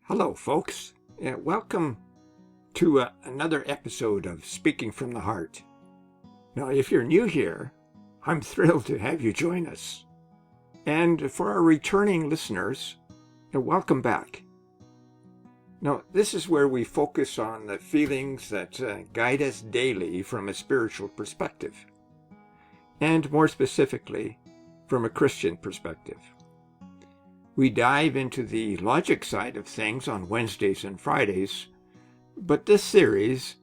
Hello, folks. Welcome to another episode of Speaking from the Heart. Now, if you're new here, I'm thrilled to have you join us. And for our returning listeners, welcome back. Now, this is where we focus on the feelings that guide us daily from a spiritual perspective, and more specifically, from a Christian perspective. We dive into the logic side of things on Wednesdays and Fridays, but this series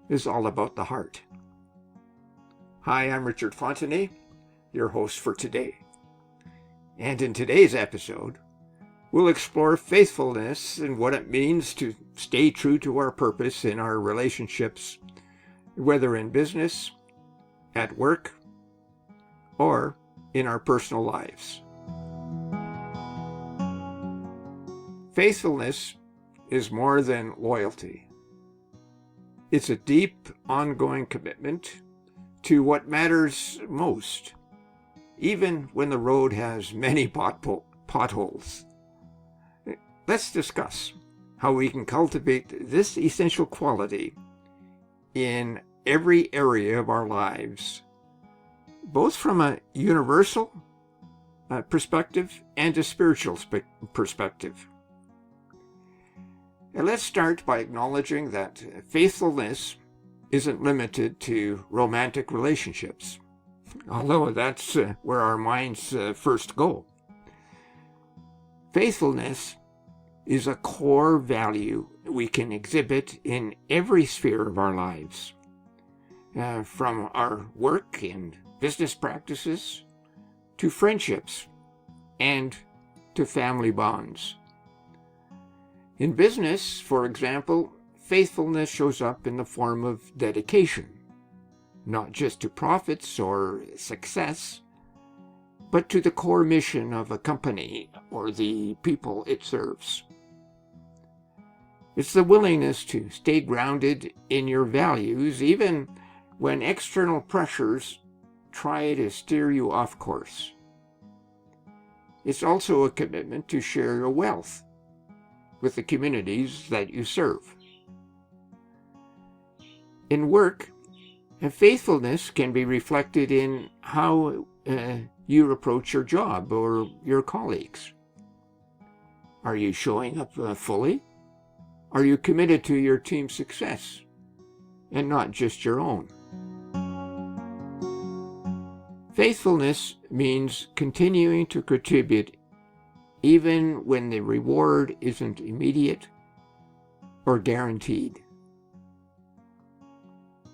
is all about the heart. Hi, I'm Richard Fontenay, your host for today. And in today's episode, we'll explore faithfulness and what it means to stay true to our purpose in our relationships, whether in business, at work, or in our personal lives. Faithfulness is more than loyalty. It's a deep, ongoing commitment to what matters most, even when the road has many potholes. Let's discuss how we can cultivate this essential quality in every area of our lives, both from a universal perspective and a spiritual perspective. And let's start by acknowledging that faithfulness isn't limited to romantic relationships, although that's where our minds first go. Faithfulness is a core value we can exhibit in every sphere of our lives, from our work and business practices to friendships and to family bonds. In business, for example, faithfulness shows up in the form of dedication, not just to profits or success, but to the core mission of a company or the people it serves. It's the willingness to stay grounded in your values even when external pressures try to steer you off course. It's also a commitment to share your wealth with the communities that you serve. In work, faithfulness can be reflected in how you approach your job or your colleagues. Are you showing up fully? Are you committed to your team's success and not just your own? Faithfulness means continuing to contribute even when the reward isn't immediate or guaranteed.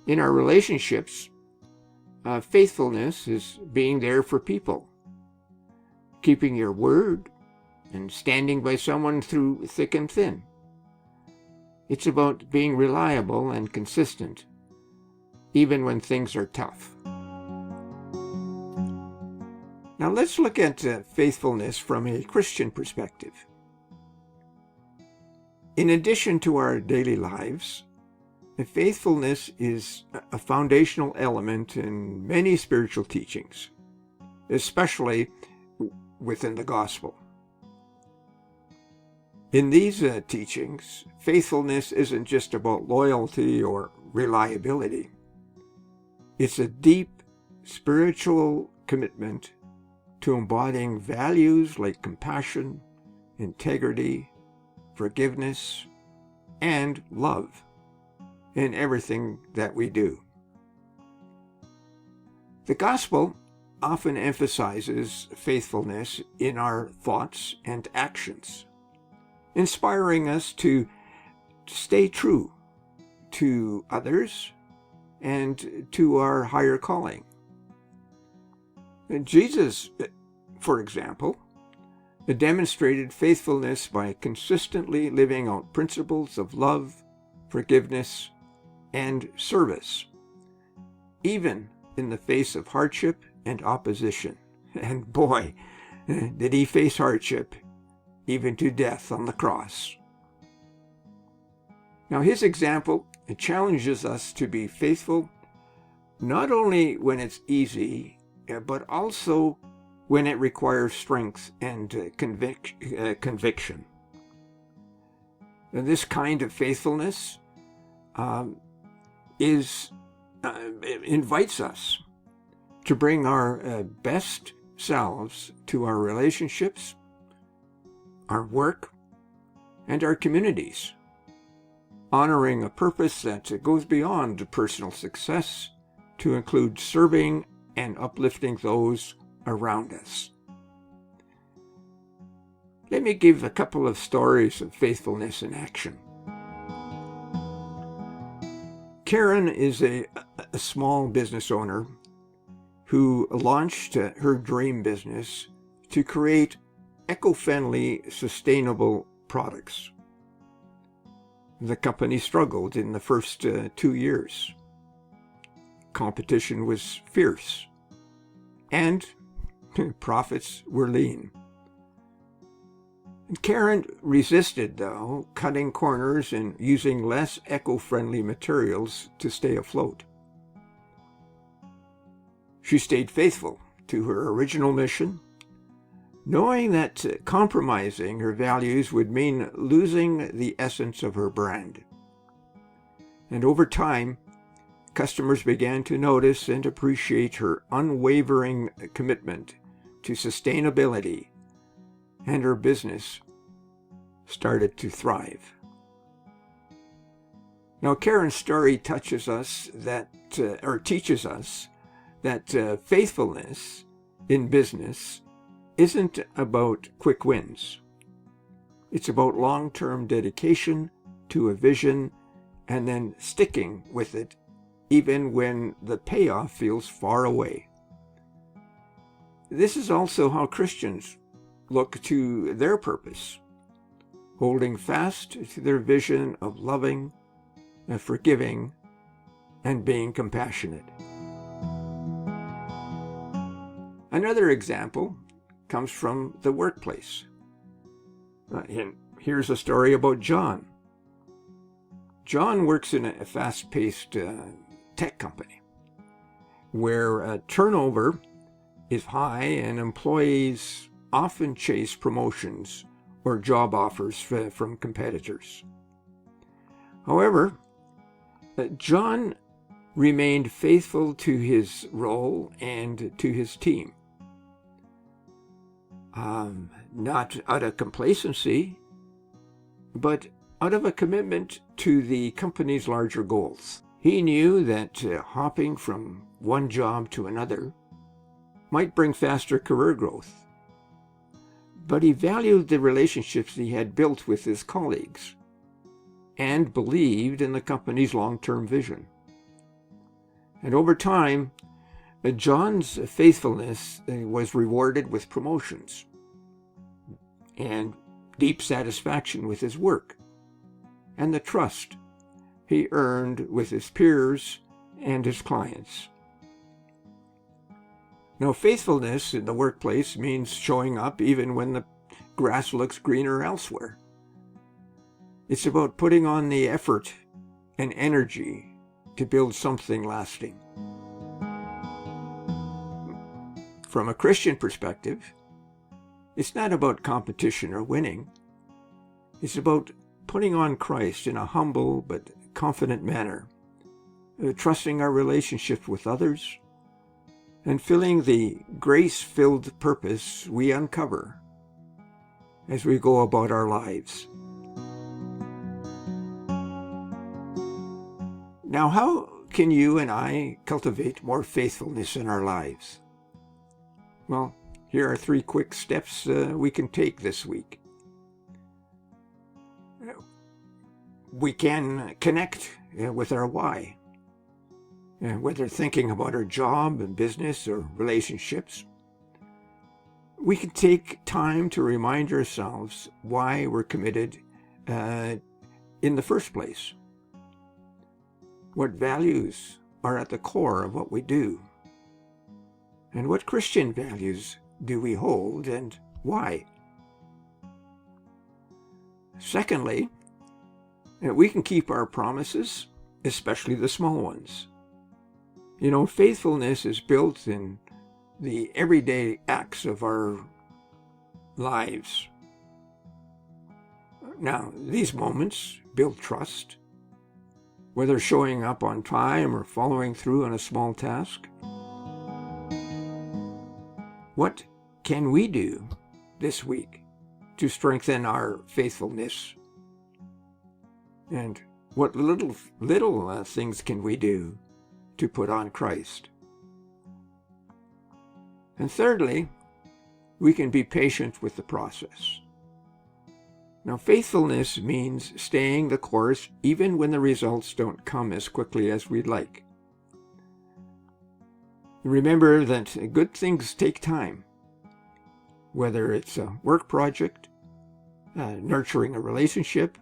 In our relationships, faithfulness is being there for people, keeping your word, and standing by someone through thick and thin. It's about being reliable and consistent, even when things are tough. Now let's look at faithfulness from a Christian perspective. In addition to our daily lives, faithfulness is a foundational element in many spiritual teachings, especially within the gospel. In these teachings, faithfulness isn't just about loyalty or reliability. It's a deep spiritual commitment to embodying values like compassion, integrity, forgiveness, and love in everything that we do. The gospel often emphasizes faithfulness in our thoughts and actions, inspiring us to stay true to others and to our higher calling. Jesus, for example, demonstrated faithfulness by consistently living out principles of love, forgiveness, and service, even in the face of hardship and opposition. And boy, did he face hardship, even to death on the cross. Now, his example challenges us to be faithful not only when it's easy, but also when it requires strength and conviction. And this kind of faithfulness invites us to bring our best selves to our relationships, our work, and our communities, honoring a purpose that goes beyond personal success to include serving and uplifting those around us. Let me give a couple of stories of faithfulness in action. Karen is a small business owner who launched her dream business to create eco-friendly, sustainable products. The company struggled in the first 2 years. Competition was fierce, and profits were lean. Karen resisted, though, cutting corners and using less eco-friendly materials to stay afloat. She stayed faithful to her original mission, knowing that compromising her values would mean losing the essence of her brand. And over time, customers began to notice and appreciate her unwavering commitment to sustainability, and her business started to thrive. Now, Karen's story teaches us that faithfulness in business isn't about quick wins. It's about long-term dedication to a vision and then sticking with it even when the payoff feels far away. This is also how Christians look to their purpose, holding fast to their vision of loving and forgiving and being compassionate. Another example comes from the workplace. And here's a story about John. John works in a fast-paced tech company where turnover is high and employees often chase promotions or job offers from competitors. However, John remained faithful to his role and to his team. Not out of complacency, but out of a commitment to the company's larger goals. He knew that hopping from one job to another might bring faster career growth, but he valued the relationships he had built with his colleagues and believed in the company's long-term vision. And over time, John's faithfulness was rewarded with promotions and deep satisfaction with his work and the trust he earned with his peers and his clients. Now, faithfulness in the workplace means showing up even when the grass looks greener elsewhere. It's about putting on the effort and energy to build something lasting. From a Christian perspective, it's not about competition or winning. It's about putting on Christ in a humble but confident manner, trusting our relationship with others, and filling the grace-filled purpose we uncover as we go about our lives. Now, how can you and I cultivate more faithfulness in our lives? Well, here are 3 quick steps we can take this week. We can connect with our why, whether thinking about our job and business or relationships. We can take time to remind ourselves why we're committed in the first place. What values are at the core of what we do? And what Christian values do we hold and why? Secondly, we can keep our promises, especially the small ones. You know, faithfulness is built in the everyday acts of our lives. Now, these moments build trust, whether showing up on time or following through on a small task. What can we do this week to strengthen our faithfulness? And what little things can we do to put on Christ? And thirdly, we can be patient with the process. Now, faithfulness means staying the course even when the results don't come as quickly as we'd like. Remember that good things take time, whether it's a work project, nurturing a relationship,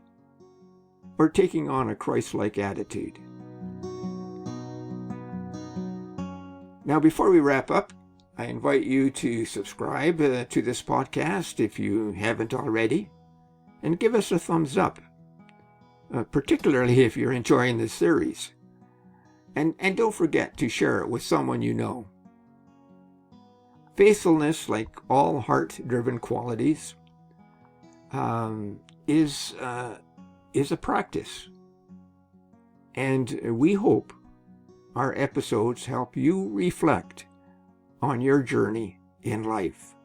or taking on a Christ-like attitude. Now, before we wrap up, I invite you to subscribe to this podcast if you haven't already, and give us a thumbs up, particularly if you're enjoying this series. And don't forget to share it with someone you know. Faithfulness, like all heart-driven qualities, is a practice. And we hope our episodes help you reflect on your journey in life.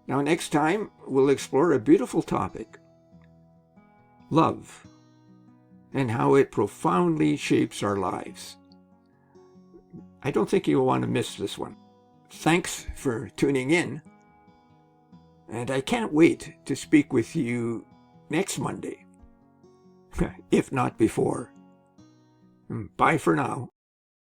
Now, next time, we'll explore a beautiful topic, love, and how it profoundly shapes our lives. I don't think you'll want to miss this one. Thanks for tuning in, and I can't wait to speak with you next Monday, if not before. Bye for now.